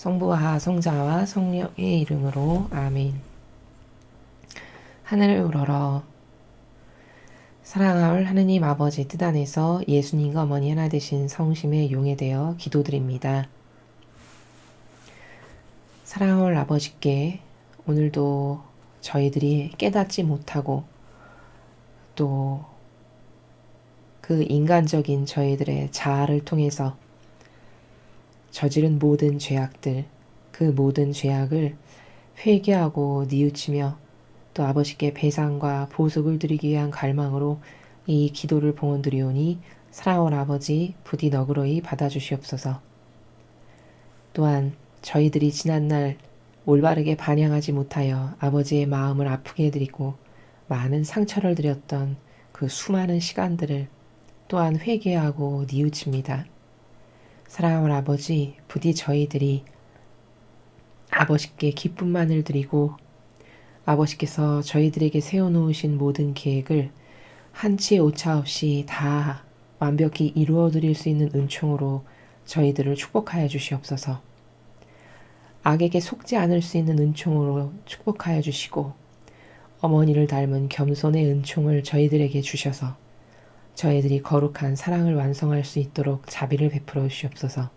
성부와 성자와 성령의 이름으로 아멘. 하늘을 우러러 사랑하올 하느님 아버지 뜻 안에서 예수님과 어머니 하나 되신 성심에 용해되어 기도드립니다. 사랑하올 아버지께 오늘도 저희들이 깨닫지 못하고 또 그 인간적인 저희들의 자아를 통해서 저지른 모든 죄악들, 그 모든 죄악을 회개하고 뉘우치며 또 아버지께 배상과 보속을 드리기 위한 갈망으로 이 기도를 봉헌드리오니 사랑하는 아버지 부디 너그러이 받아주시옵소서. 또한 저희들이 지난날 올바르게 반영하지 못하여 아버지의 마음을 아프게 해드리고 많은 상처를 드렸던 그 수많은 시간들을 또한 회개하고 뉘우칩니다. 사랑하는 아버지, 부디 저희들이 아버지께 기쁨만을 드리고 아버지께서 저희들에게 세워놓으신 모든 계획을 한치의 오차 없이 다 완벽히 이루어 드릴 수 있는 은총으로 저희들을 축복하여 주시옵소서. 악에게 속지 않을 수 있는 은총으로 축복하여 주시고 어머니를 닮은 겸손의 은총을 저희들에게 주셔서 저희들이 거룩한 사랑을 완성할 수 있도록 자비를 베풀어 주시옵소서.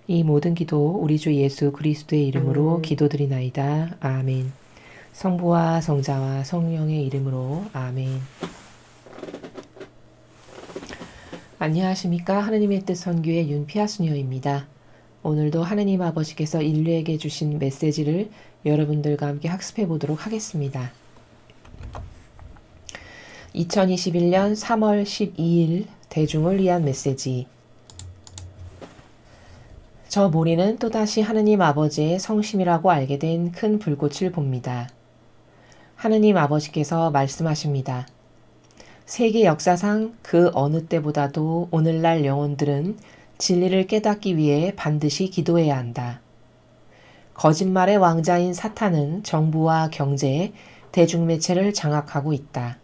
이 모든 기도 우리 주 예수 그리스도의 이름으로 기도드리나이다. 아멘. 성부와 성자와 성령의 이름으로 아멘. 안녕하십니까. 하느님의 뜻 선교의 윤피아수녀입니다. 오늘도 하느님 아버지께서 인류에게 주신 메시지를 여러분들과 함께 학습해 보도록 하겠습니다. 2021년 3월 12일 대중을 위한 메시지. 저 모리는 또다시 하느님 아버지의 성심이라고 알게 된 큰 불꽃을 봅니다. 하느님 아버지께서 말씀하십니다. 세계 역사상 그 어느 때보다도 오늘날 영혼들은 진리를 깨닫기 위해 반드시 기도해야 한다. 거짓말의 왕자인 사탄은 정부와 경제, 대중매체를 장악하고 있다.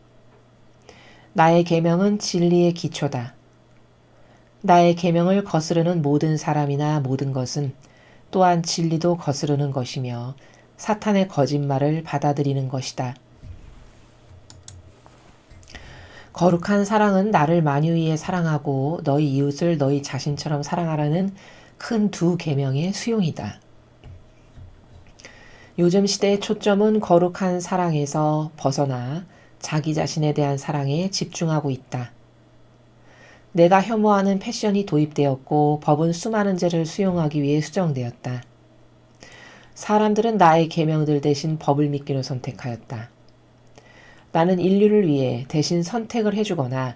나의 계명은 진리의 기초다. 나의 계명을 거스르는 모든 사람이나 모든 것은 또한 진리도 거스르는 것이며 사탄의 거짓말을 받아들이는 것이다. 거룩한 사랑은 나를 만유위에 사랑하고 너희 이웃을 너희 자신처럼 사랑하라는 큰 두 계명의 수용이다. 요즘 시대의 초점은 거룩한 사랑에서 벗어나 자기 자신에 대한 사랑에 집중하고 있다. 내가 혐오하는 패션이 도입되었고 법은 수많은 죄를 수용하기 위해 수정되었다. 사람들은 나의 계명들 대신 법을 믿기로 선택하였다. 나는 인류를 위해 대신 선택을 해주거나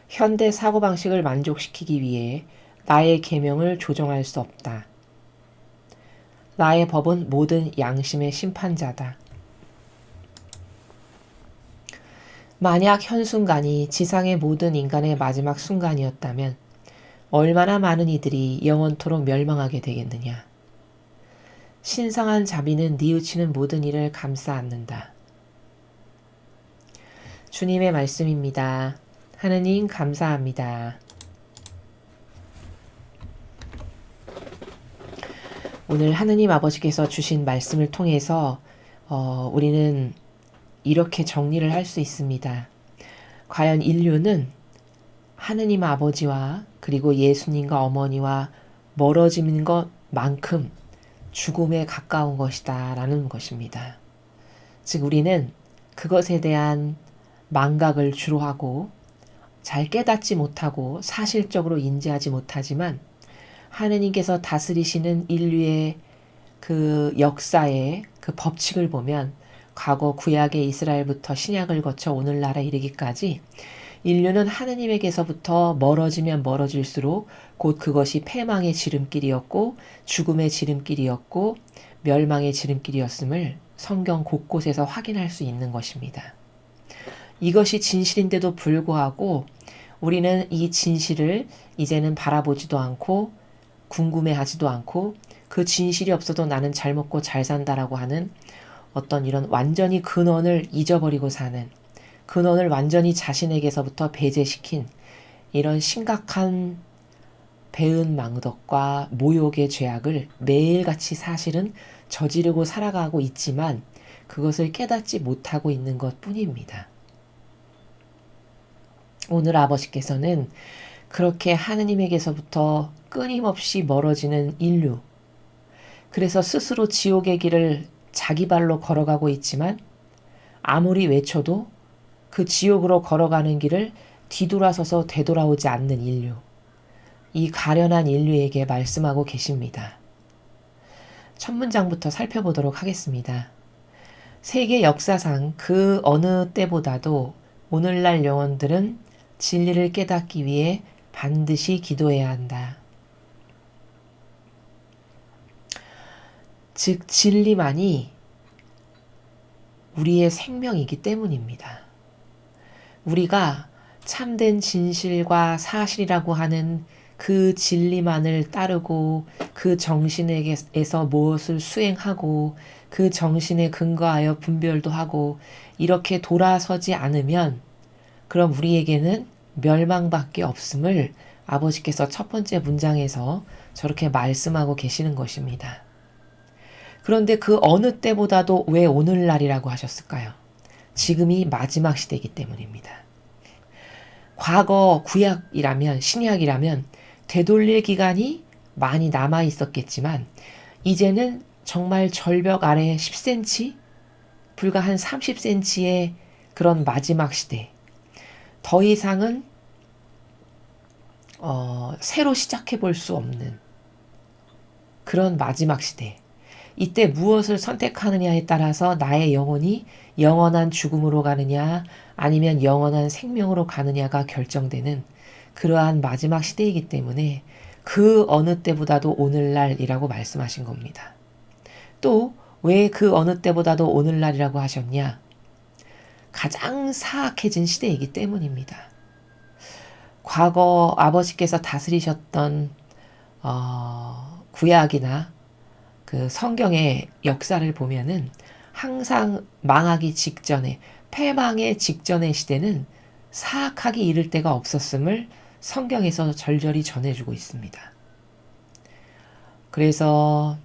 현대 사고방식을 만족시키기 위해 나의 계명을 조정할 수 없다. 나의 법은 모든 양심의 심판자다. 만약 현 순간이 지상의 모든 인간의 마지막 순간이었다면 얼마나 많은 이들이 영원토록 멸망하게 되겠느냐. 신성한 자비는 뉘우치는 모든 일을 감싸 안는다. 주님의 말씀입니다. 하느님 감사합니다. 오늘 하느님 아버지께서 주신 말씀을 통해서 우리는 이렇게 정리를 할 수 있습니다. 과연 인류는 하느님 아버지와 그리고 예수님과 어머니와 멀어지는 것만큼 죽음에 가까운 것이다 라는 것입니다. 즉 우리는 그것에 대한 망각을 주로 하고 잘 깨닫지 못하고 사실적으로 인지하지 못하지만 하느님께서 다스리시는 인류의 그 역사의 그 법칙을 보면 과거 구약의 이스라엘부터 신약을 거쳐 오늘날에 이르기까지 인류는 하느님에게서부터 멀어지면 멀어질수록 곧 그것이 패망의 지름길이었고 죽음의 지름길이었고 멸망의 지름길이었음을 성경 곳곳에서 확인할 수 있는 것입니다. 이것이 진실인데도 불구하고 우리는 이 진실을 이제는 바라보지도 않고 궁금해하지도 않고 그 진실이 없어도 나는 잘 먹고 잘 산다라고 하는 어떤 이런 완전히 근원을 잊어버리고 사는, 근원을 완전히 자신에게서부터 배제시킨 이런 심각한 배은망덕과 모욕의 죄악을 매일같이 사실은 저지르고 살아가고 있지만 그것을 깨닫지 못하고 있는 것 뿐입니다. 오늘 아버지께서는 그렇게 하느님에게서부터 끊임없이 멀어지는 인류, 그래서 스스로 지옥의 길을 자기 발로 걸어가고 있지만 아무리 외쳐도 그 지옥으로 걸어가는 길을 뒤돌아서서 되돌아오지 않는 인류, 이 가련한 인류에게 말씀하고 계십니다. 첫 문장부터 살펴보도록 하겠습니다. 세계 역사상 그 어느 때보다도 오늘날 영혼들은 진리를 깨닫기 위해 반드시 기도해야 한다. 즉 진리만이 우리의 생명이기 때문입니다. 우리가 참된 진실과 사실이라고 하는 그 진리만을 따르고 그 정신에서 무엇을 수행하고 그 정신에 근거하여 분별도 하고 이렇게 돌아서지 않으면 그럼 우리에게는 멸망밖에 없음을 아버지께서 첫 번째 문장에서 저렇게 말씀하고 계시는 것입니다. 그런데 그 어느 때보다도 왜 오늘날이라고 하셨을까요? 지금이 마지막 시대이기 때문입니다. 과거 구약이라면, 신약이라면 되돌릴 기간이 많이 남아 있었겠지만 이제는 정말 절벽 아래 10cm, 불과 한 30cm의 그런 마지막 시대. 더 이상은 새로 시작해 볼 수 없는 그런 마지막 시대. 이때 무엇을 선택하느냐에 따라서 나의 영혼이 영원한 죽음으로 가느냐 아니면 영원한 생명으로 가느냐가 결정되는 그러한 마지막 시대이기 때문에 그 어느 때보다도 오늘날이라고 말씀하신 겁니다. 또 왜 그 어느 때보다도 오늘날이라고 하셨냐? 가장 사악해진 시대이기 때문입니다. 과거 아버지께서 다스리셨던 구약이나 그 성경의 역사를 보면은 항상 망하기 직전에, 패망의 직전의 시대는 사악하게 이를 때가 없었음을 성경에서 절절히 전해주고 있습니다. 그래서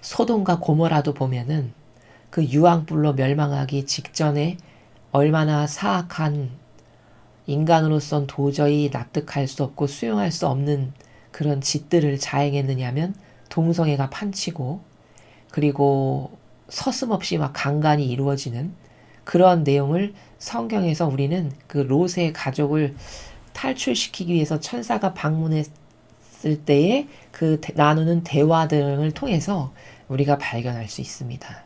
소돔과 고모라도 보면은 그 유황불로 멸망하기 직전에 얼마나 사악한, 인간으로선 도저히 납득할 수 없고 수용할 수 없는 그런 짓들을 자행했느냐면 동성애가 판치고 그리고 서슴없이 막 강간이 이루어지는 그런 내용을 성경에서 우리는 그 롯의 가족을 탈출시키기 위해서 천사가 방문했을 때의 그 나누는 대화 등을 통해서 우리가 발견할 수 있습니다.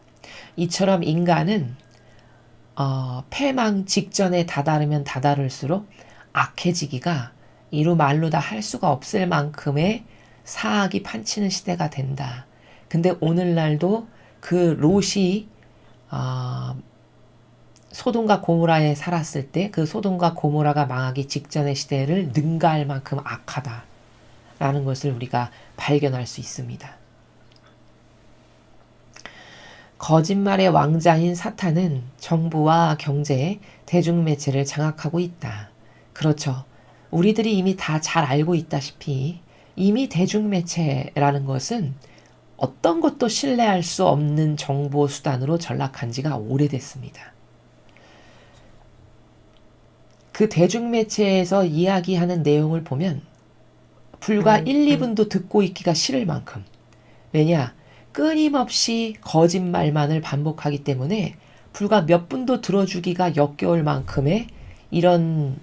이처럼 인간은 패망 직전에 다다르면 다다를수록 악해지기가 이루 말로 다 할 수가 없을 만큼의 사악이 판치는 시대가 된다. 근데 오늘날도 그 롯이 소돔과 고모라에 살았을 때 그 소돔과 고모라가 망하기 직전의 시대를 능가할 만큼 악하다라는 것을 우리가 발견할 수 있습니다. 거짓말의 왕자인 사탄은 정부와 경제, 대중매체를 장악하고 있다. 그렇죠. 우리들이 이미 다 잘 알고 있다시피 이미 대중매체라는 것은 어떤 것도 신뢰할 수 없는 정보수단으로 전락한 지가 오래됐습니다. 그 대중매체에서 이야기하는 내용을 보면 불과 1, 2분도 듣고 있기가 싫을 만큼, 왜냐? 끊임없이 거짓말만을 반복하기 때문에 불과 몇 분도 들어주기가 역겨울 만큼의 이런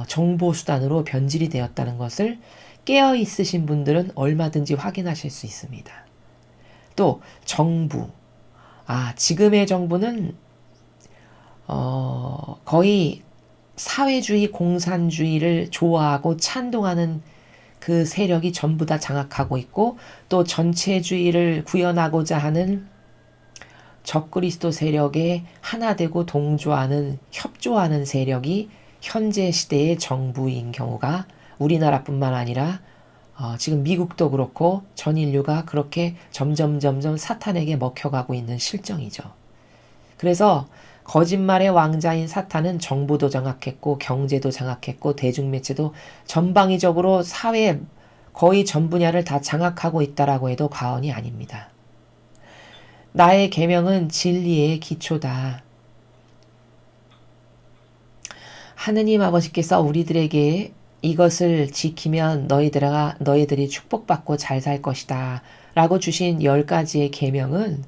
정보수단으로 변질이 되었다는 것을 깨어있으신 분들은 얼마든지 확인하실 수 있습니다. 또 정부, 지금의 정부는 거의 사회주의, 공산주의를 좋아하고 찬동하는 그 세력이 전부 다 장악하고 있고 또 전체주의를 구현하고자 하는 적그리스도 세력에 하나 되고 동조하는, 협조하는 세력이 현재 시대의 정부인 경우가 우리나라뿐만 아니라 지금 미국도 그렇고 전 인류가 그렇게 점점 사탄에게 먹혀가고 있는 실정이죠. 그래서 거짓말의 왕자인 사탄은 정보도 장악했고 경제도 장악했고 대중매체도 전방위적으로 사회 거의 전 분야를 다 장악하고 있다라고 해도 과언이 아닙니다. 나의 계명은 진리의 기초다. 하느님 아버지께서 우리들에게 이것을 지키면 너희들이 축복받고 잘 살 것이다 라고 주신 10가지의 계명은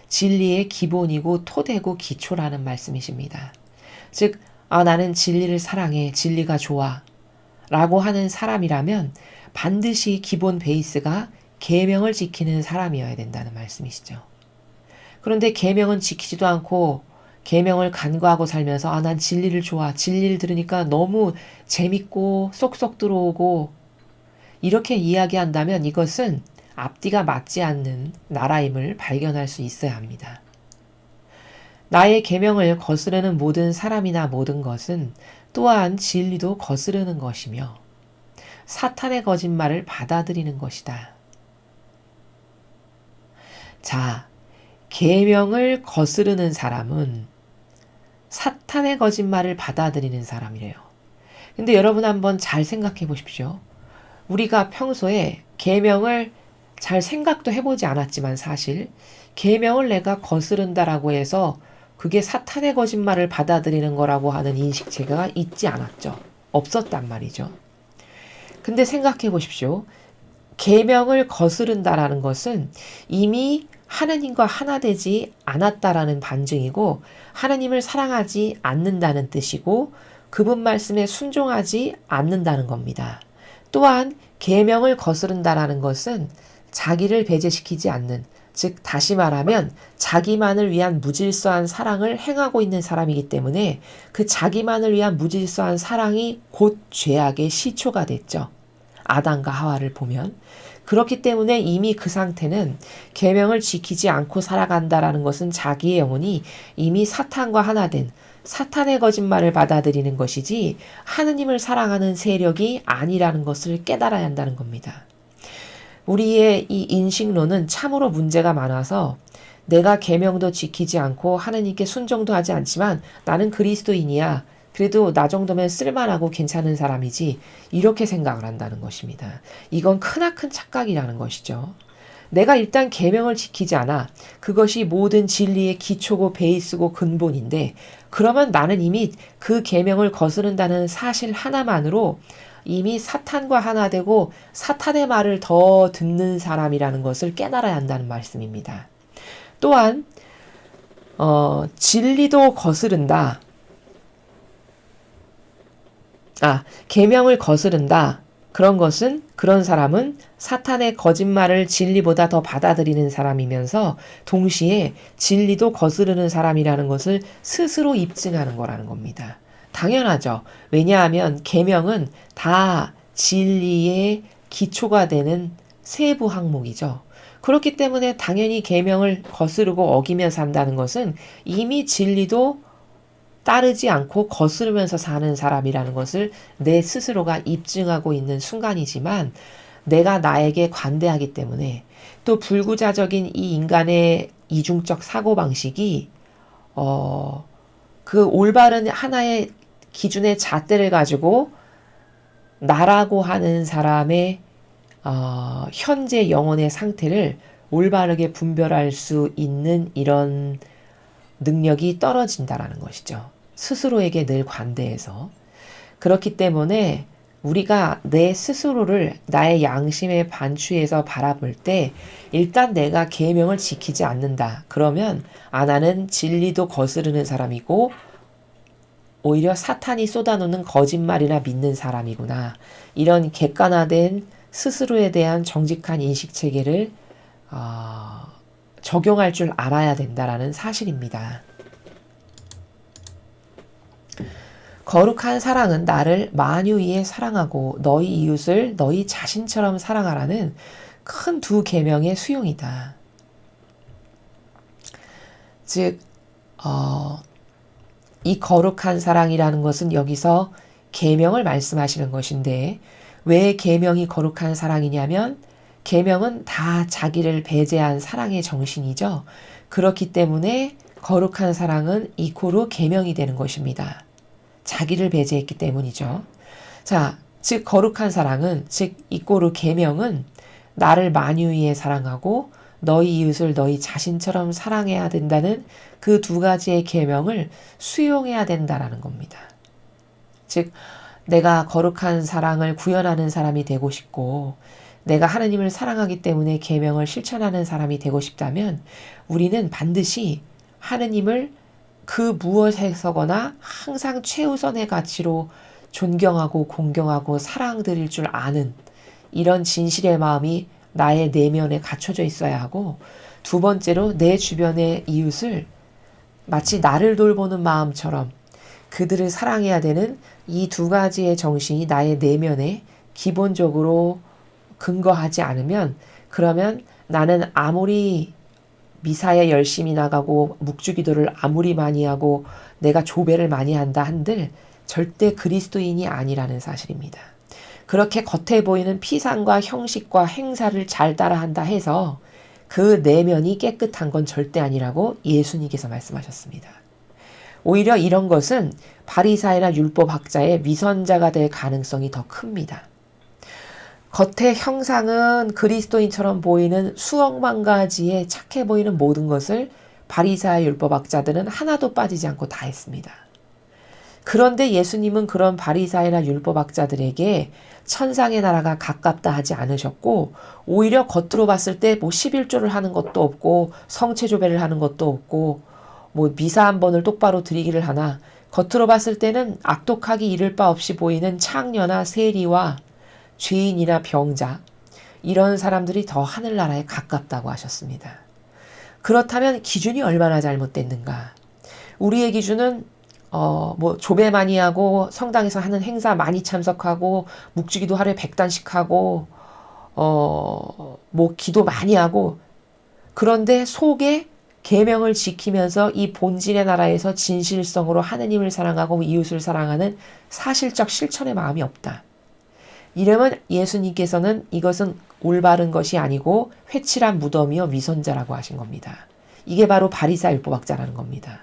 진리의 기본이고 토대고 기초라는 말씀이십니다. 즉, 나는 진리를 사랑해, 진리가 좋아 라고 하는 사람이라면 반드시 기본 베이스가 계명을 지키는 사람이어야 된다는 말씀이시죠. 그런데 계명은 지키지도 않고 계명을 간과하고 살면서 난 진리를 좋아, 진리를 들으니까 너무 재밌고 쏙쏙 들어오고 이렇게 이야기한다면 이것은 앞뒤가 맞지 않는 나라임을 발견할 수 있어야 합니다. 나의 계명을 거스르는 모든 사람이나 모든 것은 또한 진리도 거스르는 것이며 사탄의 거짓말을 받아들이는 것이다. 자, 계명을 거스르는 사람은 사탄의 거짓말을 받아들이는 사람이래요. 근데 여러분 한번 잘 생각해 보십시오. 우리가 평소에 계명을 잘 생각도 해보지 않았지만 사실 계명을 내가 거스른다라고 해서 그게 사탄의 거짓말을 받아들이는 거라고 하는 인식체가 있지 않았죠. 없었단 말이죠. 근데 생각해 보십시오. 계명을 거스른다라는 것은 이미 하느님과 하나 되지 않았다라는 반증이고 하느님을 사랑하지 않는다는 뜻이고 그분 말씀에 순종하지 않는다는 겁니다. 또한 계명을 거스른다라는 것은 자기를 배제시키지 않는, 즉 다시 말하면 자기만을 위한 무질서한 사랑을 행하고 있는 사람이기 때문에 그 자기만을 위한 무질서한 사랑이 곧 죄악의 시초가 됐죠. 아담과 하와를 보면. 그렇기 때문에 이미 그 상태는 계명을 지키지 않고 살아간다라는 것은 자기의 영혼이 이미 사탄과 하나 된 사탄의 거짓말을 받아들이는 것이지 하느님을 사랑하는 세력이 아니라는 것을 깨달아야 한다는 겁니다. 우리의 이 인식론은 참으로 문제가 많아서 내가 계명도 지키지 않고 하느님께 순종도 하지 않지만 나는 그리스도인이야. 그래도 나 정도면 쓸만하고 괜찮은 사람이지 이렇게 생각을 한다는 것입니다. 이건 크나큰 착각이라는 것이죠. 내가 일단 계명을 지키지 않아. 그것이 모든 진리의 기초고 베이스고 근본인데 그러면 나는 이미 그 계명을 거스른다는 사실 하나만으로 이미 사탄과 하나 되고 사탄의 말을 더 듣는 사람이라는 것을 깨달아야 한다는 말씀입니다. 또한 진리도 거스른다. 계명을 거스른다. 그런 사람은 사탄의 거짓말을 진리보다 더 받아들이는 사람이면서 동시에 진리도 거스르는 사람이라는 것을 스스로 입증하는 거라는 겁니다. 당연하죠. 왜냐하면 계명은 다 진리의 기초가 되는 세부 항목이죠. 그렇기 때문에 당연히 계명을 거스르고 어기며 산다는 것은 이미 진리도 따르지 않고 거스르면서 사는 사람이라는 것을 내 스스로가 입증하고 있는 순간이지만 내가 나에게 관대하기 때문에 또 불구자적인 이 인간의 이중적 사고방식이 그 올바른 하나의 기준의 잣대를 가지고 나라고 하는 사람의 현재 영혼의 상태를 올바르게 분별할 수 있는 이런 능력이 떨어진다라는 것이죠. 스스로에게 늘 관대해서. 그렇기 때문에 우리가 내 스스로를 나의 양심의 반추에서 바라볼 때 일단 내가 계명을 지키지 않는다. 그러면 나는 진리도 거스르는 사람이고 오히려 사탄이 쏟아놓는 거짓말이나 믿는 사람이구나. 이런 객관화된 스스로에 대한 정직한 인식체계를 적용할 줄 알아야 된다라는 사실입니다. 거룩한 사랑은 나를 만유위에 사랑하고 너희 이웃을 너희 자신처럼 사랑하라는 큰 두 계명의 수용이다. 즉, 이 거룩한 사랑이라는 것은 여기서 계명을 말씀하시는 것인데 왜 계명이 거룩한 사랑이냐면 계명은 다 자기를 배제한 사랑의 정신이죠. 그렇기 때문에 거룩한 사랑은 이코르 계명이 되는 것입니다. 자기를 배제했기 때문이죠. 자, 즉 거룩한 사랑은, 즉 이코르 계명은 나를 만유위에 사랑하고 너희 이웃을 너희 자신처럼 사랑해야 된다는 그 두 가지의 계명을 수용해야 된다라는 겁니다. 즉 내가 거룩한 사랑을 구현하는 사람이 되고 싶고 내가 하느님을 사랑하기 때문에 계명을 실천하는 사람이 되고 싶다면 우리는 반드시 하느님을 그 무엇에서거나 항상 최우선의 가치로 존경하고 공경하고 사랑드릴 줄 아는 이런 진실의 마음이 나의 내면에 갖춰져 있어야 하고, 두 번째로 내 주변의 이웃을 마치 나를 돌보는 마음처럼 그들을 사랑해야 되는 이 두 가지의 정신이 나의 내면에 기본적으로 근거하지 않으면, 그러면 나는 아무리 미사에 열심히 나가고 묵주기도를 아무리 많이 하고 내가 조배를 많이 한다 한들 절대 그리스도인이 아니라는 사실입니다. 그렇게 겉에 보이는 피상과 형식과 행사를 잘 따라한다 해서 그 내면이 깨끗한 건 절대 아니라고 예수님께서 말씀하셨습니다. 오히려 이런 것은 바리사이나 율법학자의 위선자가 될 가능성이 더 큽니다. 겉의 형상은 그리스도인처럼 보이는 수억만 가지의 착해 보이는 모든 것을 바리사의 율법학자들은 하나도 빠지지 않고 다 했습니다. 그런데 예수님은 그런 바리사이나 율법학자들에게 천상의 나라가 가깝다 하지 않으셨고, 오히려 겉으로 봤을 때 뭐 11조를 하는 것도 없고 성체조배를 하는 것도 없고 뭐 미사 한 번을 똑바로 드리기를 하나, 겉으로 봤을 때는 악독하기 이를 바 없이 보이는 창녀나 세리와 죄인이나 병자, 이런 사람들이 더 하늘나라에 가깝다고 하셨습니다. 그렇다면 기준이 얼마나 잘못됐는가? 우리의 기준은 뭐 조배 많이 하고 성당에서 하는 행사 많이 참석하고 묵주기도 하루에 100단씩 하고 뭐 기도 많이 하고, 그런데 속에 계명을 지키면서 이 본질의 나라에서 진실성으로 하느님을 사랑하고 이웃을 사랑하는 사실적 실천의 마음이 없다. 이러면 예수님께서는 이것은 올바른 것이 아니고 회칠한 무덤이요 위선자라고 하신 겁니다. 이게 바로 바리사 율법학자라는 겁니다.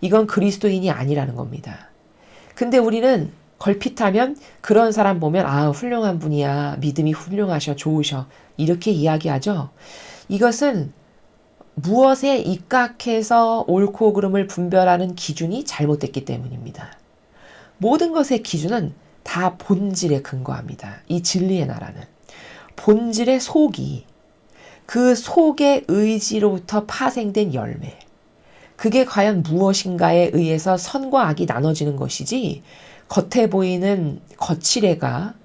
이건 그리스도인이 아니라는 겁니다. 근데 우리는 걸핏하면 그런 사람 보면 훌륭한 분이야, 믿음이 훌륭하셔, 좋으셔, 이렇게 이야기하죠. 이것은 무엇에 입각해서 옳고 그름을 분별하는 기준이 잘못됐기 때문입니다. 모든 것의 기준은 다 본질에 근거합니다. 이 진리의 나라는 본질의 속이, 그 속의 의지로부터 파생된 열매, 그게 과연 무엇인가에 의해서 선과 악이 나눠지는 것이지, 겉에 보이는 거칠애가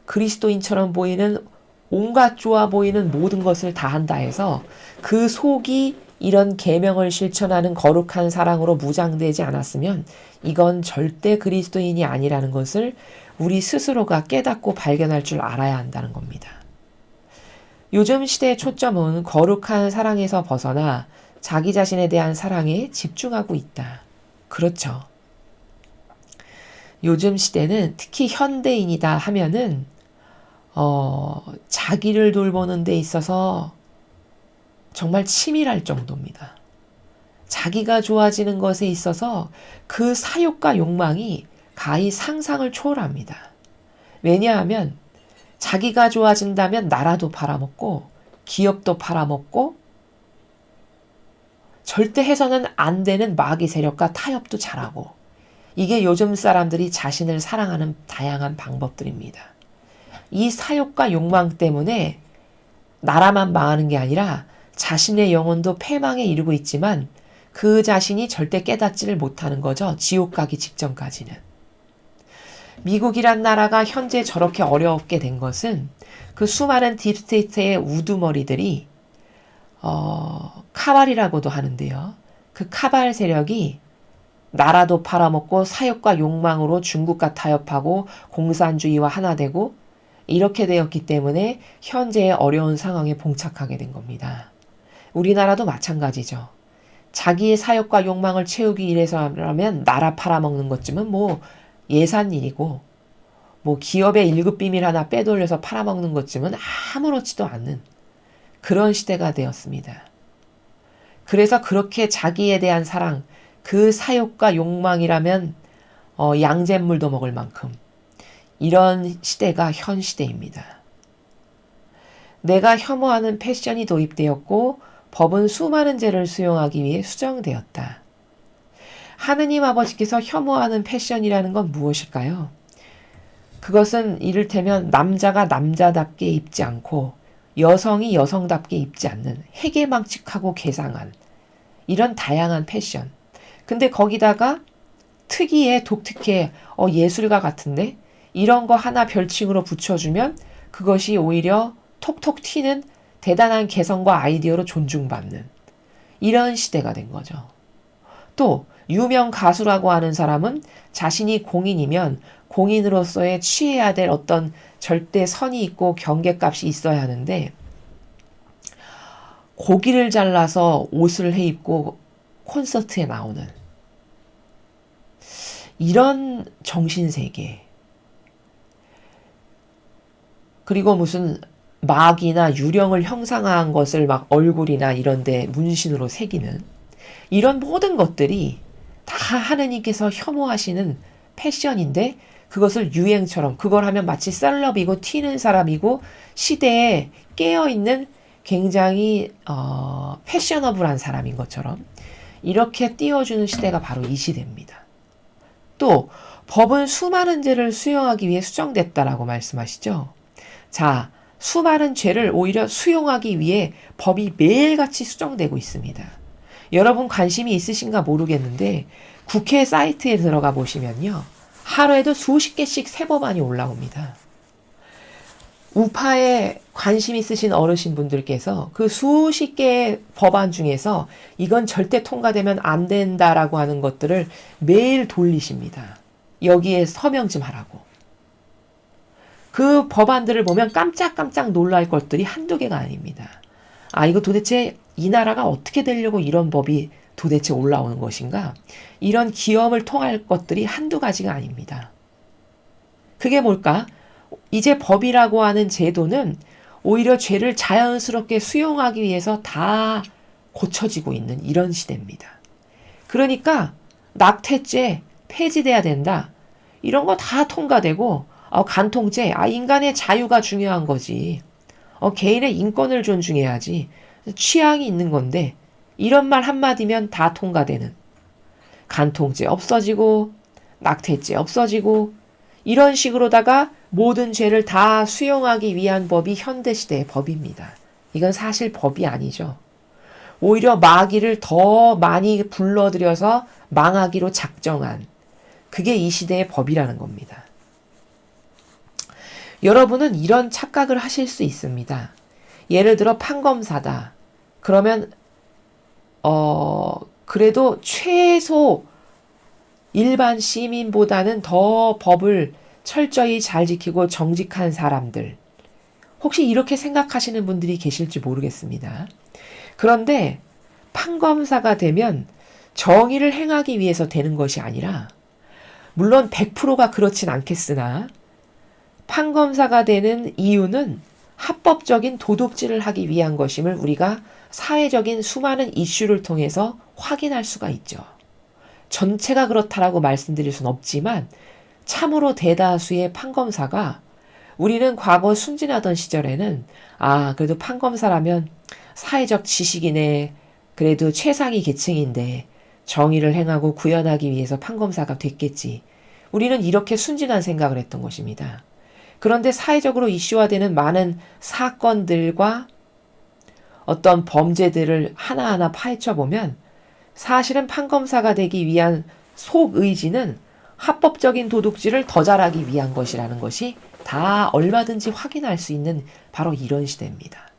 그리스도인처럼 보이는 온갖 좋아 보이는 모든 것을 다 한다 해서 그 속이 이런 계명을 실천하는 거룩한 사랑으로 무장되지 않았으면 이건 절대 그리스도인이 아니라는 것을 우리 스스로가 깨닫고 발견할 줄 알아야 한다는 겁니다. 요즘 시대의 초점은 거룩한 사랑에서 벗어나 자기 자신에 대한 사랑에 집중하고 있다. 그렇죠. 요즘 시대는 특히 현대인이다 하면은 자기를 돌보는 데 있어서 정말 치밀할 정도입니다. 자기가 좋아지는 것에 있어서 그 사욕과 욕망이 가히 상상을 초월합니다. 왜냐하면 자기가 좋아진다면 나라도 팔아먹고 기업도 팔아먹고 절대 해서는 안 되는 마귀 세력과 타협도 잘하고, 이게 요즘 사람들이 자신을 사랑하는 다양한 방법들입니다. 이 사욕과 욕망 때문에 나라만 망하는 게 아니라 자신의 영혼도 패망에 이르고 있지만 그 자신이 절대 깨닫지를 못하는 거죠. 지옥 가기 직전까지는. 미국이란 나라가 현재 저렇게 어렵게 된 것은 그 수많은 딥스테이트의 우두머리들이 카발이라고도 하는데요. 그 카발 세력이 나라도 팔아먹고 사욕과 욕망으로 중국과 타협하고 공산주의와 하나 되고 이렇게 되었기 때문에 현재의 어려운 상황에 봉착하게 된 겁니다. 우리나라도 마찬가지죠. 자기의 사욕과 욕망을 채우기 위해서라면 나라 팔아먹는 것쯤은 뭐 예산일이고, 뭐 기업의 1급 비밀 하나 빼돌려서 팔아먹는 것쯤은 아무렇지도 않은 그런 시대가 되었습니다. 그래서 그렇게 자기에 대한 사랑, 그 사욕과 욕망이라면 양잿물도 먹을 만큼 이런 시대가 현 시대입니다. 내가 혐오하는 패션이 도입되었고 법은 수많은 죄를 수용하기 위해 수정되었다. 하느님 아버지께서 혐오하는 패션이라는 건 무엇일까요? 그것은 이를테면 남자가 남자답게 입지 않고 여성이 여성답게 입지 않는 해괴망측하고 괴상한 이런 다양한 패션. 근데 거기다가 특이해 독특해 예술가 같은데 이런 거 하나 별칭으로 붙여주면 그것이 오히려 톡톡 튀는 대단한 개성과 아이디어로 존중받는 이런 시대가 된 거죠. 또 유명 가수라고 하는 사람은 자신이 공인이면 공인으로서의 취해야 될 어떤 절대 선이 있고 경계값이 있어야 하는데 고기를 잘라서 옷을 해입고 콘서트에 나오는 이런 정신세계. 그리고 무슨 막이나 유령을 형상화한 것을 막 얼굴이나 이런 데 문신으로 새기는 이런 모든 것들이 다 하느님께서 혐오하시는 패션인데 그것을 유행처럼 그걸 하면 마치 셀럽이고 튀는 사람이고 시대에 깨어있는 굉장히 패셔너블한 사람인 것처럼 이렇게 띄워주는 시대가 바로 이 시대입니다. 또 법은 수많은 죄를 수용하기 위해 수정됐다라고 말씀하시죠. 자, 수많은 죄를 오히려 수용하기 위해 법이 매일같이 수정되고 있습니다. 여러분 관심이 있으신가 모르겠는데 국회 사이트에 들어가 보시면요. 하루에도 수십 개씩 세법안이 올라옵니다. 우파에 관심 있으신 어르신분들께서 그 수십 개의 법안 중에서 이건 절대 통과되면 안 된다라고 하는 것들을 매일 돌리십니다. 여기에 서명 좀 하라고. 그 법안들을 보면 깜짝깜짝 놀랄 것들이 한두 개가 아닙니다. 아, 이거 도대체 이 나라가 어떻게 되려고 이런 법이 도대체 올라오는 것인가? 이런 기염을 통할 것들이 한두 가지가 아닙니다. 그게 뭘까? 이제 법이라고 하는 제도는 오히려 죄를 자연스럽게 수용하기 위해서 다 고쳐지고 있는 이런 시대입니다. 그러니까 낙태죄 폐지돼야 된다. 이런 거 다 통과되고 간통죄, 인간의 자유가 중요한 거지. 개인의 인권을 존중해야지. 취향이 있는 건데 이런 말 한마디면 다 통과되는 간통죄 없어지고 낙태죄 없어지고 이런 식으로다가 모든 죄를 다 수용하기 위한 법이 현대시대의 법입니다. 이건 사실 법이 아니죠. 오히려 마귀를 더 많이 불러들여서 망하기로 작정한 그게 이 시대의 법이라는 겁니다. 여러분은 이런 착각을 하실 수 있습니다. 예를 들어 판검사다. 그러면 그래도 최소 일반 시민보다는 더 법을 철저히 잘 지키고 정직한 사람들. 혹시 이렇게 생각하시는 분들이 계실지 모르겠습니다. 그런데 판검사가 되면 정의를 행하기 위해서 되는 것이 아니라 물론 100%가 그렇진 않겠으나 판검사가 되는 이유는 합법적인 도둑질을 하기 위한 것임을 우리가 사회적인 수많은 이슈를 통해서 확인할 수가 있죠. 전체가 그렇다라고 말씀드릴 수는 없지만 참으로 대다수의 판검사가 우리는 과거 순진하던 시절에는 그래도 판검사라면 사회적 지식인의 그래도 최상위 계층인데 정의를 행하고 구현하기 위해서 판검사가 됐겠지. 우리는 이렇게 순진한 생각을 했던 것입니다. 그런데 사회적으로 이슈화되는 많은 사건들과 어떤 범죄들을 하나하나 파헤쳐보면 사실은 판검사가 되기 위한 속의지는 합법적인 도둑질을 더 잘하기 위한 것이라는 것이 다 얼마든지 확인할 수 있는 바로 이런 시대입니다.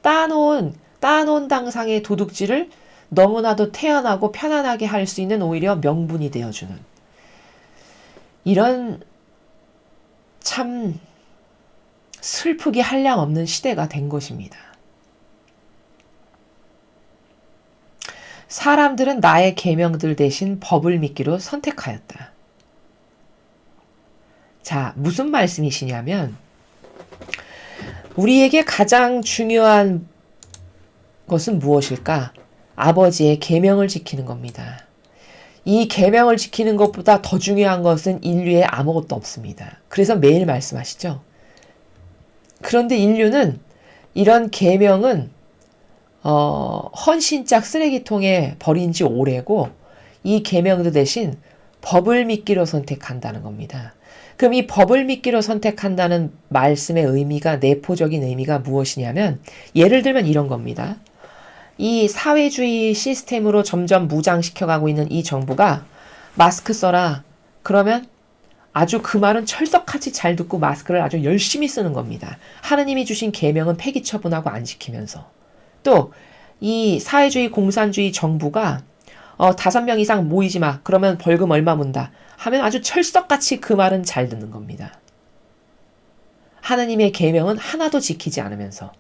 따놓은 당상의 도둑질을 너무나도 태연하고 편안하게 할 수 있는 오히려 명분이 되어주는 이런 참 슬프기 한량없는 시대가 된 것입니다. 사람들은 나의 계명들 대신 법을 믿기로 선택하였다. 자, 무슨 말씀이시냐면 우리에게 가장 중요한 것은 무엇일까? 아버지의 계명을 지키는 겁니다. 이 계명을 지키는 것보다 더 중요한 것은 인류에 아무것도 없습니다. 그래서 매일 말씀하시죠. 그런데 인류는 이런 계명은 헌신짝 쓰레기통에 버린 지 오래고 이 계명도 대신 법을 믿기로 선택한다는 겁니다. 그럼 이 법을 믿기로 선택한다는 말씀의 의미가 내포적인 의미가 무엇이냐면 예를 들면 이런 겁니다. 이 사회주의 시스템으로 점점 무장시켜가고 있는 이 정부가 마스크 써라. 그러면 아주 그 말은 철석같이 잘 듣고 마스크를 아주 열심히 쓰는 겁니다. 하느님이 주신 계명은 폐기 처분하고 안 지키면서. 또 이 사회주의 공산주의 정부가 5명 이상 모이지 마. 그러면 벌금 얼마 문다. 하면 아주 철석같이 그 말은 잘 듣는 겁니다. 하느님의 계명은 하나도 지키지 않으면서.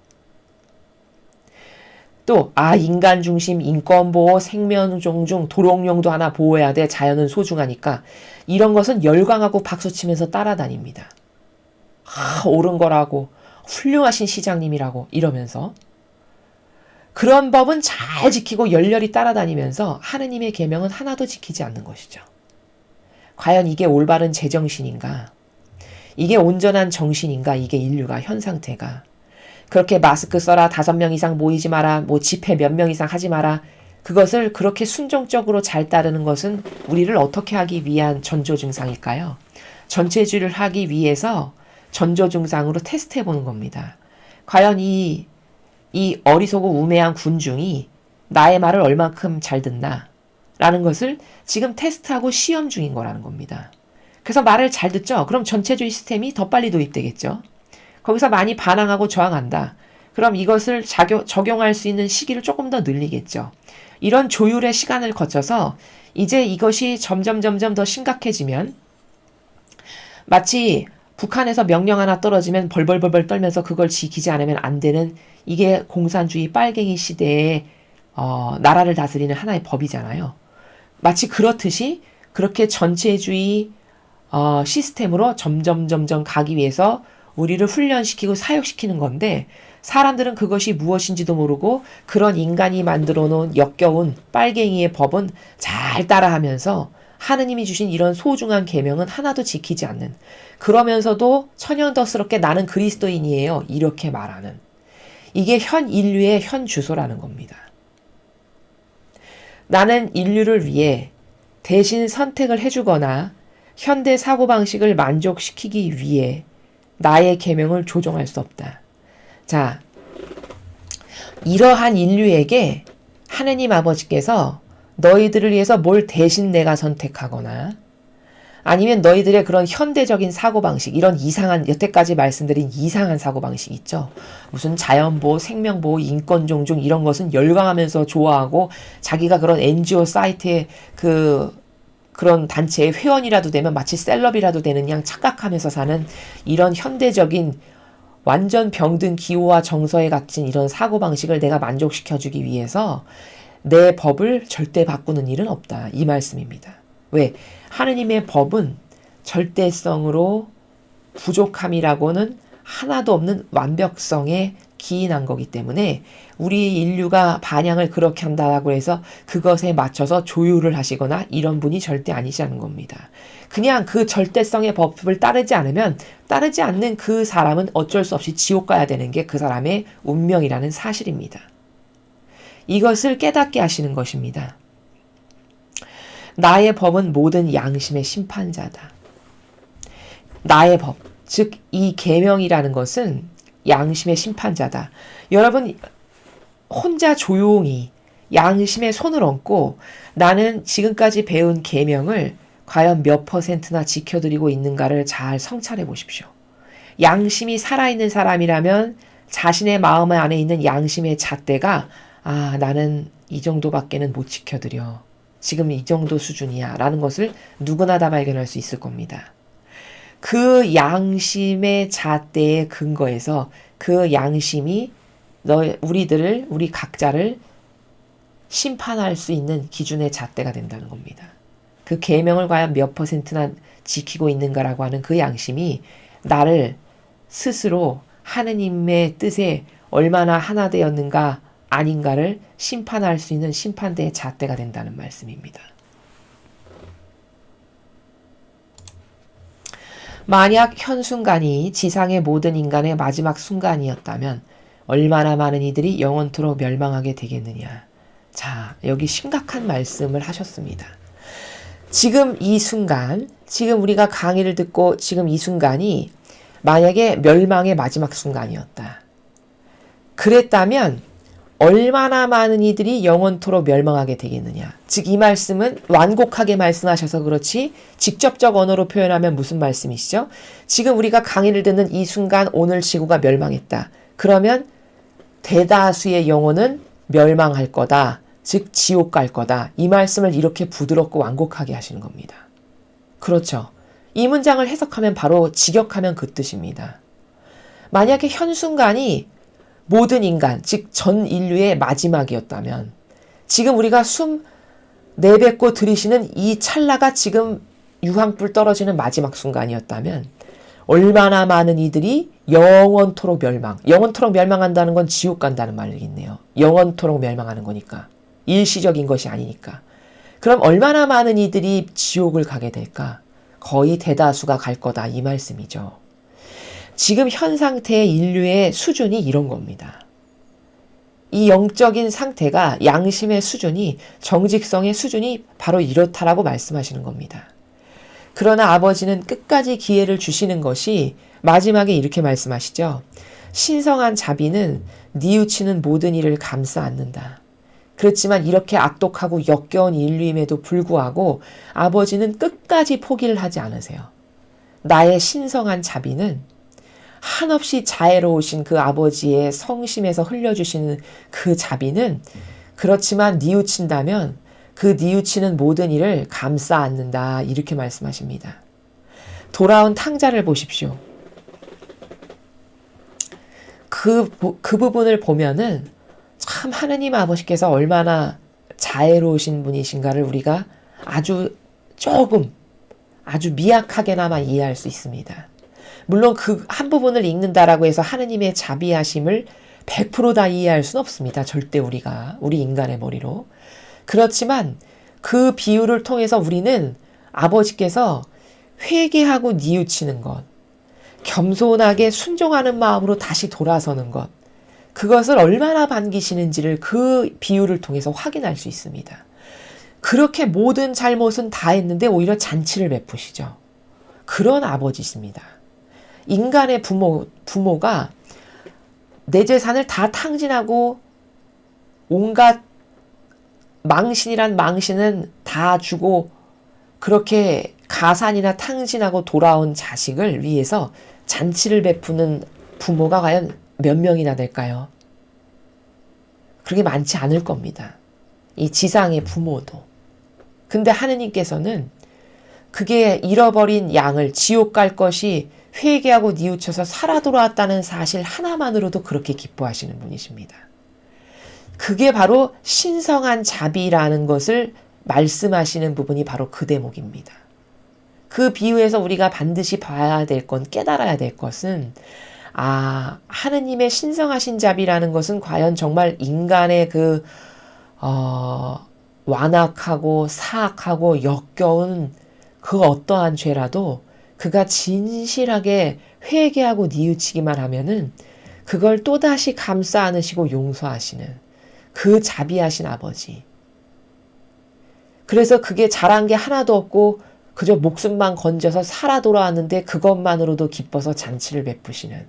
또 인간 중심, 인권 보호, 생명 존중, 도롱뇽도 하나 보호해야 돼. 자연은 소중하니까. 이런 것은 열광하고 박수치면서 따라다닙니다. 옳은 거라고, 훌륭하신 시장님이라고 이러면서. 그런 법은 잘 지키고 열렬히 따라다니면서 하느님의 계명은 하나도 지키지 않는 것이죠. 과연 이게 올바른 제정신인가? 이게 온전한 정신인가? 이게 인류가 현 상태가. 그렇게 마스크 써라, 5명 이상 모이지 마라, 집회 몇 명 이상 하지 마라. 그것을 그렇게 순종적으로 잘 따르는 것은 우리를 어떻게 하기 위한 전조 증상일까요? 전체주의를 하기 위해서 전조 증상으로 테스트해 보는 겁니다. 과연 이 어리석고 우매한 군중이 나의 말을 얼만큼 잘 듣나? 라는 것을 지금 테스트하고 시험 중인 거라는 겁니다. 그래서 말을 잘 듣죠? 그럼 전체주의 시스템이 더 빨리 도입되겠죠? 거기서 많이 반항하고 저항한다. 그럼 이것을 적용할 수 있는 시기를 조금 더 늘리겠죠. 이런 조율의 시간을 거쳐서 이제 이것이 점점 더 심각해지면 마치 북한에서 명령 하나 떨어지면 벌벌 떨면서 그걸 지키지 않으면 안 되는 이게 공산주의 빨갱이 시대의 나라를 다스리는 하나의 법이잖아요. 마치 그렇듯이 그렇게 전체주의 시스템으로 점점 가기 위해서 우리를 훈련시키고 사육시키는 건데 사람들은 그것이 무엇인지도 모르고 그런 인간이 만들어 놓은 역겨운 빨갱이의 법은 잘 따라하면서 하느님이 주신 이런 소중한 계명은 하나도 지키지 않는, 그러면서도 천연덕스럽게 나는 그리스도인이에요 이렇게 말하는, 이게 현 인류의 현 주소라는 겁니다. 나는 인류를 위해 대신 선택을 해주거나 현대 사고방식을 만족시키기 위해 나의 계명을 조종할 수 없다. 자, 이러한 인류에게 하느님 아버지께서 너희들을 위해서 뭘 대신 내가 선택하거나 아니면 너희들의 그런 현대적인 사고방식, 이런 이상한, 여태까지 말씀드린 이상한 사고방식 있죠. 무슨 자연보호, 생명보호, 인권 존중 이런 것은 열광하면서 좋아하고 자기가 그런 NGO 사이트에 그런 단체의 회원이라도 되면 마치 셀럽이라도 되는 양 착각하면서 사는 이런 현대적인 완전 병든 기호와 정서에 갇힌 이런 사고방식을 내가 만족시켜주기 위해서 내 법을 절대 바꾸는 일은 없다. 이 말씀입니다. 왜? 하느님의 법은 절대성으로 부족함이라고는 하나도 없는 완벽성에 기인한 거기 때문에 우리 인류가 반향을 그렇게 한다고 해서 그것에 맞춰서 조율을 하시거나 이런 분이 절대 아니시라는 겁니다. 그냥 그 절대성의 법을 따르지 않으면 따르지 않는 그 사람은 어쩔 수 없이 지옥 가야 되는 게 그 사람의 운명이라는 사실입니다. 이것을 깨닫게 하시는 것입니다. 나의 법은 모든 양심의 심판자다. 나의 법, 즉 이 계명이라는 것은 양심의 심판자다. 여러분 혼자 조용히 양심에 손을 얹고 나는 지금까지 배운 계명을 과연 몇 %나 지켜드리고 있는가를 잘 성찰해 보십시오. 양심이 살아있는 사람이라면 자신의 마음 안에 있는 양심의 잣대가 나는 이 정도밖에는 못 지켜드려. 지금 이 정도 수준이야. 라는 것을 누구나 다 발견할 수 있을 겁니다. 그 양심의 잣대의 근거에서 그 양심이 우리 각자를 심판할 수 있는 기준의 잣대가 된다는 겁니다. 그 계명을 과연 몇 %나 지키고 있는가라고 하는 그 양심이 나를 스스로 하느님의 뜻에 얼마나 하나 되었는가 아닌가를 심판할 수 있는 심판대의 잣대가 된다는 말씀입니다. 만약 현 순간이 지상의 모든 인간의 마지막 순간이었다면 얼마나 많은 이들이 영원토록 멸망하게 되겠느냐. 자, 여기 심각한 말씀을 하셨습니다. 지금 이 순간, 지금 우리가 강의를 듣고 지금 이 순간이 만약에 멸망의 마지막 순간이었다. 그랬다면 얼마나 많은 이들이 영원토록 멸망하게 되겠느냐. 즉 이 말씀은 완곡하게 말씀하셔서 그렇지 직접적 언어로 표현하면 무슨 말씀이시죠? 지금 우리가 강의를 듣는 이 순간 오늘 지구가 멸망했다. 그러면 대다수의 영혼은 멸망할 거다. 즉 지옥 갈 거다. 이 말씀을 이렇게 부드럽고 완곡하게 하시는 겁니다. 그렇죠. 이 문장을 해석하면 바로 직역하면 그 뜻입니다. 만약에 현 순간이 모든 인간, 즉 전 인류의 마지막이었다면 지금 우리가 숨 내뱉고 들이쉬는 이 찰나가 지금 유황불 떨어지는 마지막 순간이었다면 얼마나 많은 이들이 영원토록 멸망, 영원토록 멸망한다는 건 지옥 간다는 말이겠네요. 영원토록 멸망하는 거니까. 일시적인 것이 아니니까. 그럼 얼마나 많은 이들이 지옥을 가게 될까? 거의 대다수가 갈 거다 이 말씀이죠. 지금 현 상태의 인류의 수준이 이런 겁니다. 이 영적인 상태가 양심의 수준이 정직성의 수준이 바로 이렇다라고 말씀하시는 겁니다. 그러나 아버지는 끝까지 기회를 주시는 것이 마지막에 이렇게 말씀하시죠. 신성한 자비는 뉘우치는 모든 일을 감싸 안는다. 그렇지만 이렇게 악독하고 역겨운 인류임에도 불구하고 아버지는 끝까지 포기를 하지 않으세요. 나의 신성한 자비는 한없이 자애로우신 그 아버지의 성심에서 흘려주시는 그 자비는 그렇지만 뉘우친다면 그 뉘우치는 모든 일을 감싸 안는다. 이렇게 말씀하십니다. 돌아온 탕자를 보십시오. 그 부분을 보면은 참 하느님 아버지께서 얼마나 자애로우신 분이신가를 우리가 아주 조금 아주 미약하게나마 이해할 수 있습니다. 물론 그 한 부분을 읽는다라고 해서 하느님의 자비하심을 100% 이해할 수는 없습니다. 절대 우리 인간의 머리로. 그렇지만 그 비유를 통해서 우리는 아버지께서 회개하고 뉘우치는 것, 겸손하게 순종하는 마음으로 다시 돌아서는 것, 그것을 얼마나 반기시는지를 그 비유를 통해서 확인할 수 있습니다. 그렇게 모든 잘못은 다 했는데 오히려 잔치를 베푸시죠. 그런 아버지십니다. 인간의 부모가 내 재산을 다 탕진하고 온갖 망신이란 망신은 다 주고 그렇게 가산이나 탕진하고 돌아온 자식을 위해서 잔치를 베푸는 부모가 과연 몇 명이나 될까요? 그렇게 많지 않을 겁니다. 이 지상의 부모도. 근데 하느님께서는 그게 잃어버린 양을 지옥 갈 것이 회개하고 뉘우쳐서 살아 돌아왔다는 사실 하나만으로도 그렇게 기뻐하시는 분이십니다. 그게 바로 신성한 자비라는 것을 말씀하시는 부분이 바로 그 대목입니다. 그 비유에서 우리가 반드시 봐야 될 건, 깨달아야 될 것은 하느님의 신성하신 자비라는 것은 과연 정말 인간의 완악하고 사악하고 역겨운 그 어떠한 죄라도 그가 진실하게 회개하고 뉘우치기만 하면은 그걸 또다시 감싸 안으시고 용서하시는 그 자비하신 아버지. 그래서 그게 잘한 게 하나도 없고 그저 목숨만 건져서 살아 돌아왔는데 그것만으로도 기뻐서 잔치를 베푸시는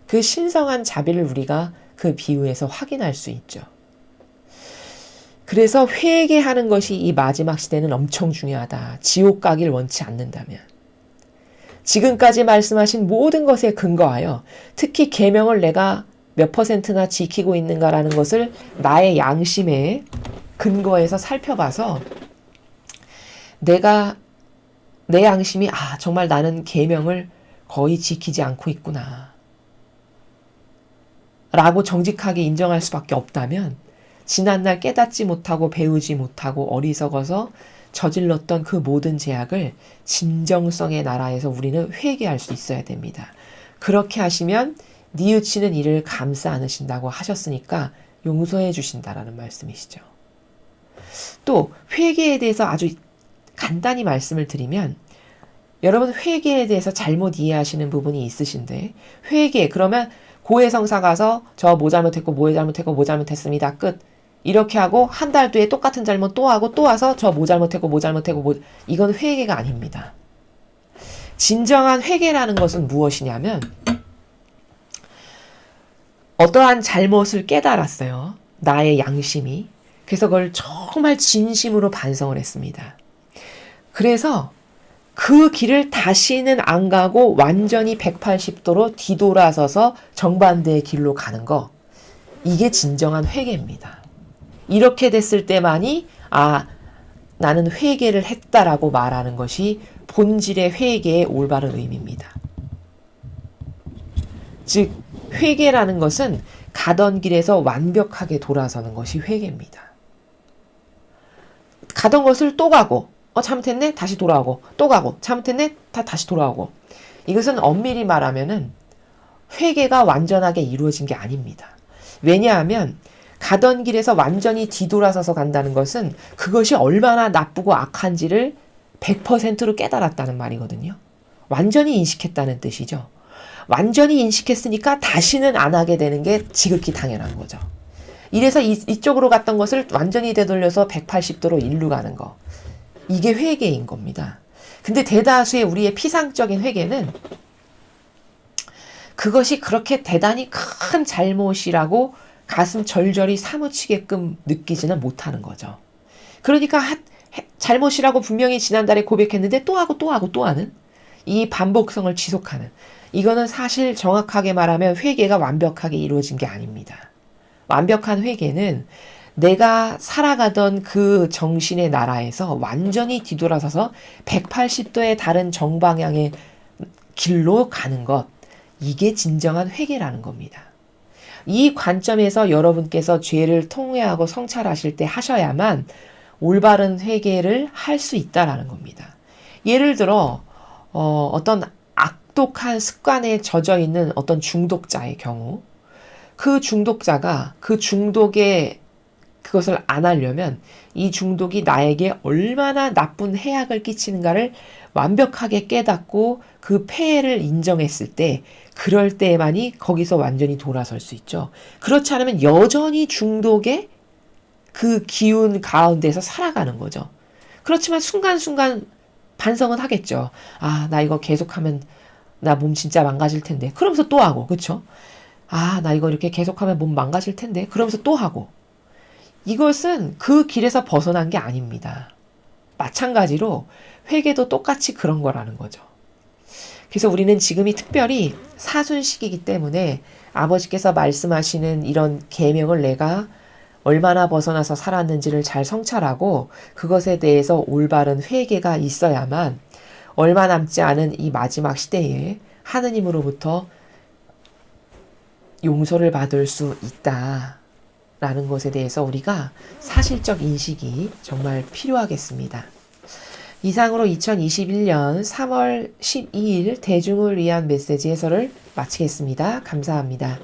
그 신성한 자비를 우리가 그 비유에서 확인할 수 있죠. 그래서 회개하는 것이 이 마지막 시대는 엄청 중요하다. 지옥 가길 원치 않는다면. 지금까지 말씀하신 모든 것에 근거하여 특히 계명을 내가 몇 %나 지키고 있는가라는 것을 나의 양심에 근거해서 살펴봐서 내 양심이 정말 나는 계명을 거의 지키지 않고 있구나 라고 정직하게 인정할 수밖에 없다면 지난날 깨닫지 못하고 배우지 못하고 어리석어서 저질렀던 그 모든 죄악을 진정성의 나라에서 우리는 회개할 수 있어야 됩니다. 그렇게 하시면 뉘우치는 일을 감싸 안으신다고 하셨으니까 용서해 주신다라는 말씀이시죠. 또 회개에 대해서 아주 간단히 말씀을 드리면 여러분 회개에 대해서 잘못 이해하시는 부분이 있으신데 회개 그러면 고해성사 가서 저 뭐 잘못했고 뭐 잘못했고 뭐 잘못했습니다. 끝. 이렇게 하고 한 달 뒤에 똑같은 잘못 또 하고 또 와서 저 뭐 잘못했고 뭐 잘못했고 뭐 이건 회개가 아닙니다. 진정한 회개라는 것은 무엇이냐면 어떠한 잘못을 깨달았어요. 나의 양심이. 그래서 그걸 정말 진심으로 반성을 했습니다. 그래서 그 길을 다시는 안 가고 완전히 180도로 뒤돌아서서 정반대의 길로 가는 거. 이게 진정한 회개입니다. 이렇게 됐을 때만이 나는 회개를 했다라고 말하는 것이 본질의 회개의 올바른 의미입니다. 즉 회개라는 것은 가던 길에서 완벽하게 돌아서는 것이 회개입니다. 가던 것을 또 가고 잘못했네? 다시 돌아오고 또 가고 잘못했네? 다시 돌아오고 이것은 엄밀히 말하면은 회개가 완전하게 이루어진 게 아닙니다. 왜냐하면 가던 길에서 완전히 뒤돌아서서 간다는 것은 그것이 얼마나 나쁘고 악한지를 100%로 깨달았다는 말이거든요. 완전히 인식했다는 뜻이죠. 완전히 인식했으니까 다시는 안 하게 되는 게 지극히 당연한 거죠. 이래서 이쪽으로 갔던 것을 완전히 되돌려서 180도로 일로 가는 거. 이게 회개인 겁니다. 근데 대다수의 우리의 피상적인 회개는 그것이 그렇게 대단히 큰 잘못이라고 가슴 절절히 사무치게끔 느끼지는 못하는 거죠. 그러니까 잘못이라고 분명히 지난달에 고백했는데 또 하고 또 하고 또 하는 이 반복성을 지속하는 이거는 사실 정확하게 말하면 회개가 완벽하게 이루어진 게 아닙니다. 완벽한 회개는 내가 살아가던 그 정신의 나라에서 완전히 뒤돌아서서 180도의 다른 정방향의 길로 가는 것. 이게 진정한 회개라는 겁니다. 이 관점에서 여러분께서 죄를 통회하고 성찰하실 때 하셔야만 올바른 회개를 할 수 있다라는 겁니다. 예를 들어 어떤 악독한 습관에 젖어 있는 어떤 중독자의 경우 그 중독자가 그 중독의 그것을 안 하려면 이 중독이 나에게 얼마나 나쁜 해악을 끼치는가를 완벽하게 깨닫고 그 폐해를 인정했을 때 그럴 때만이 거기서 완전히 돌아설 수 있죠. 그렇지 않으면 여전히 중독의 그 기운 가운데서 살아가는 거죠. 그렇지만 순간순간 반성은 하겠죠. 나 이거 계속하면 나 몸 진짜 망가질 텐데. 그러면서 또 하고, 그렇죠? 나 이거 이렇게 계속하면 몸 망가질 텐데. 그러면서 또 하고. 이것은 그 길에서 벗어난 게 아닙니다. 마찬가지로 회개도 똑같이 그런 거라는 거죠. 그래서 우리는 지금이 특별히 사순 시기이기 때문에 아버지께서 말씀하시는 이런 계명을 내가 얼마나 벗어나서 살았는지를 잘 성찰하고 그것에 대해서 올바른 회개가 있어야만 얼마 남지 않은 이 마지막 시대에 하느님으로부터 용서를 받을 수 있다라는 것에 대해서 우리가 사실적 인식이 정말 필요하겠습니다. 이상으로 2021년 3월 12일 대중을 위한 메시지 해설을 마치겠습니다. 감사합니다.